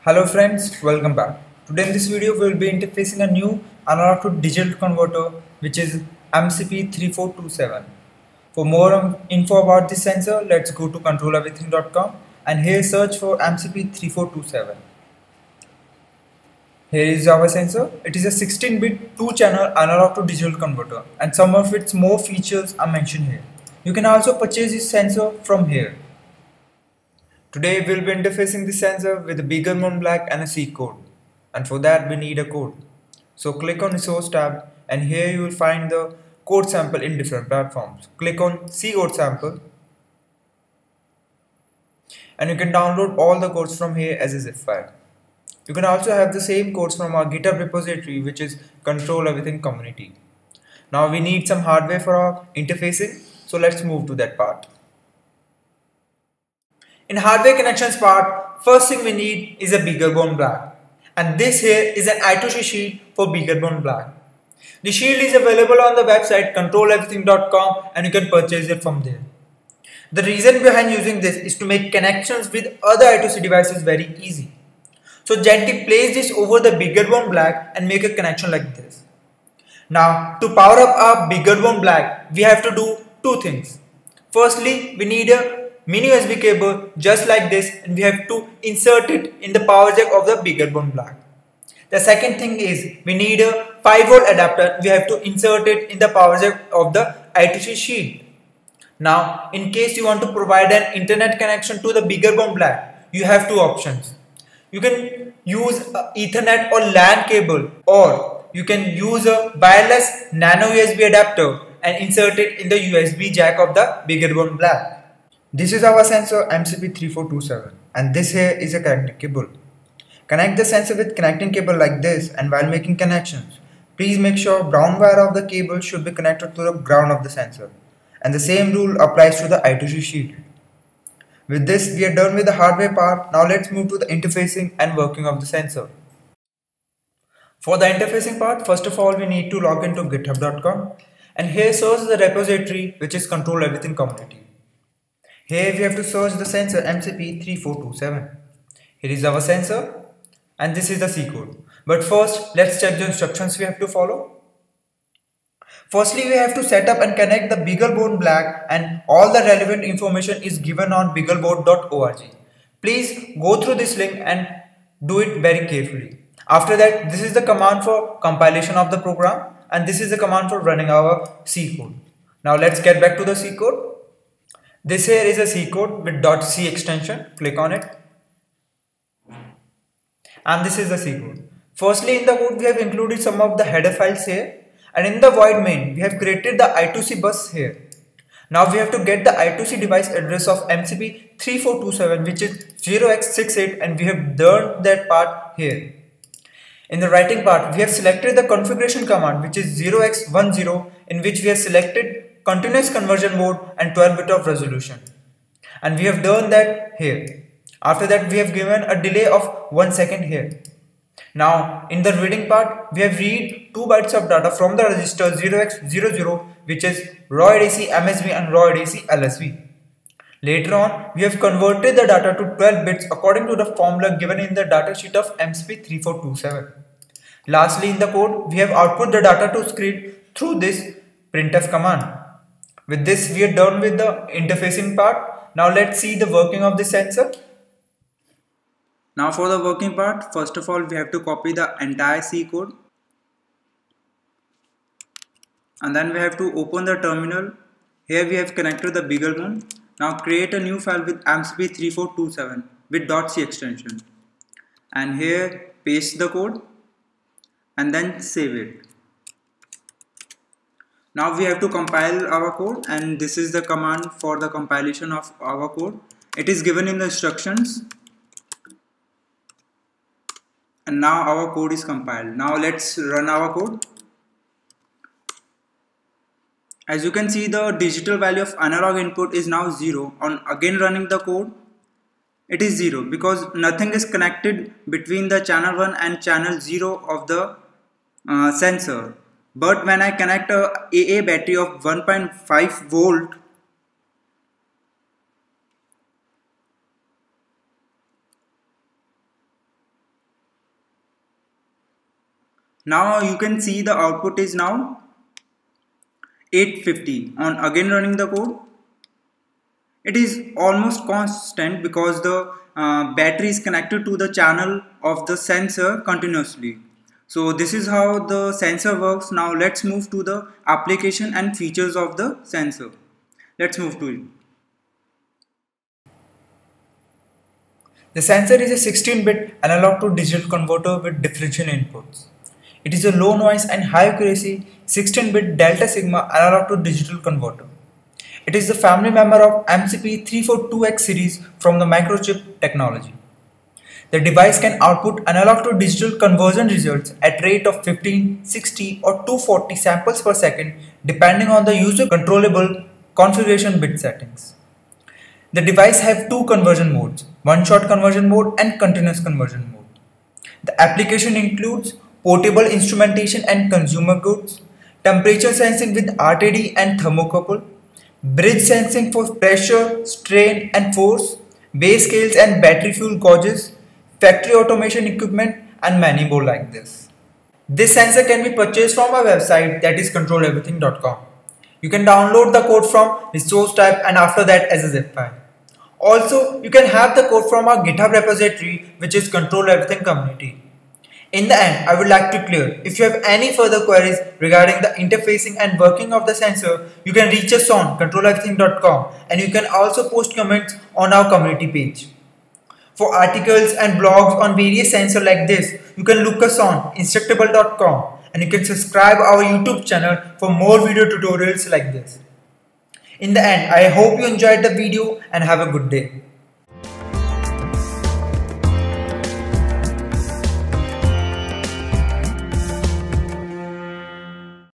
Hello friends, welcome back. Today in this video we will be interfacing a new analog to digital converter which is MCP3427. For more info about this sensor, let's go to controleverything.com and here search for MCP3427. Here is our sensor. It is a 16-bit 2-channel analog to digital converter and some of its more features are mentioned here. You can also purchase this sensor from here. Today we will be interfacing the sensor with a BeagleBone Black and a C code, and for that we need a code. So click on the source tab and here you will find the code sample in different platforms. Click on C code sample and you can download all the codes from here as a zip file. You can also have the same codes from our GitHub repository, which is Control Everything community. Now we need some hardware for our interfacing, so let's move to that part. In hardware connections part, first thing we need is a BeagleBone Black, and this here is an I2C shield for BeagleBone Black. The shield is available on the website controleverything.com and you can purchase it from there. The reason behind using this is to make connections with other I2C devices very easy. So gently place this over the BeagleBone Black and make a connection like this. Now to power up our BeagleBone Black, we have to do two things. Firstly, we need a mini USB cable just like this and we have to insert it in the power jack of the BeagleBone Black. The second thing is we need a 5V adapter. We have to insert it in the power jack of the I2C shield. Now in case you want to provide an internet connection to the BeagleBone Black, you have two options. You can use Ethernet or LAN cable, or you can use a wireless nano USB adapter and insert it in the USB jack of the BeagleBone Black. This is our sensor MCP3427 and this here is a connecting cable. Connect the sensor with connecting cable like this, and while making connections, please make sure brown wire of the cable should be connected to the ground of the sensor, and the same rule applies to the I2C shield. With this we are done with the hardware part. Now let's move to the interfacing and working of the sensor. For the interfacing part, first of all we need to log into github.com and here search the repository which is Control Everything community. Here we have to search the sensor MCP3427. Here is our sensor and this is the C code. But first let's check the instructions we have to follow. Firstly, we have to set up and connect the BeagleBone Black and all the relevant information is given on beagleboard.org. Please go through this link and do it very carefully. After that, this is the command for compilation of the program and this is the command for running our C code. Now let's get back to the C code. This here is a C code with .c extension. Click on it. And this is the C code. Firstly, in the code we have included some of the header files here. And in the void main, we have created the I2C bus here. Now we have to get the I2C device address of MCP3427, which is 0x68, and we have done that part here. In the writing part, we have selected the configuration command, which is 0x10, in which we have selected continuous conversion mode and 12-bit of resolution. And we have done that here. After that, we have given a delay of 1 second here. Now in the reading part, we have read 2 bytes of data from the register 0x00, which is raw ADC MSB and raw ADC LSB. Later on, we have converted the data to 12 bits according to the formula given in the datasheet of MCP3427. Lastly, in the code, we have output the data to screen through this printf command. With this, we are done with the interfacing part. Now let's see the working of the sensor. Now for the working part, first of all we have to copy the entire C code and then we have to open the terminal. Here we have connected the BeagleBone. Now create a new file with MCP3427 with .c extension and here paste the code and then save it. Now we have to compile our code and this is the command for the compilation of our code. It is given in the instructions. And now our code is compiled. Now let's run our code. As you can see, the digital value of analog input is now 0. On again running the code, it is 0 because nothing is connected between the channel 1 and channel 0 of the sensor. But when I connect a AA battery of 1.5 volt, Now you can see the output is now 850. On again running the code, it is almost constant because the battery is connected to the channel of the sensor continuously. So this is how the sensor works. Now let's move to the application and features of the sensor. Let's move to it. The sensor is a 16-bit analog to digital converter with differential inputs. It is a low noise and high accuracy 16-bit delta sigma analog to digital converter. It is the family member of MCP342X series from the microchip technology. The device can output analog to digital conversion results at rate of 15, 60 or 240 samples per second depending on the user controllable configuration bit settings. The device has two conversion modes, one-shot conversion mode and continuous conversion mode. The application includes portable instrumentation and consumer goods, temperature sensing with RTD and thermocouple, bridge sensing for pressure, strain and force, weigh scales and battery fuel gauges, factory automation equipment and many more like this. This sensor can be purchased from our website, that is controleverything.com. You can download the code from resource tab and after that as a zip file. Also, you can have the code from our GitHub repository, which is Control Everything Community. In the end, I would like to clear, if you have any further queries regarding the interfacing and working of the sensor, you can reach us on controleverything.com and you can also post comments on our community page. For articles and blogs on various sensors like this, you can look us on instructable.com and you can subscribe our YouTube channel for more video tutorials like this. In the end, I hope you enjoyed the video and have a good day.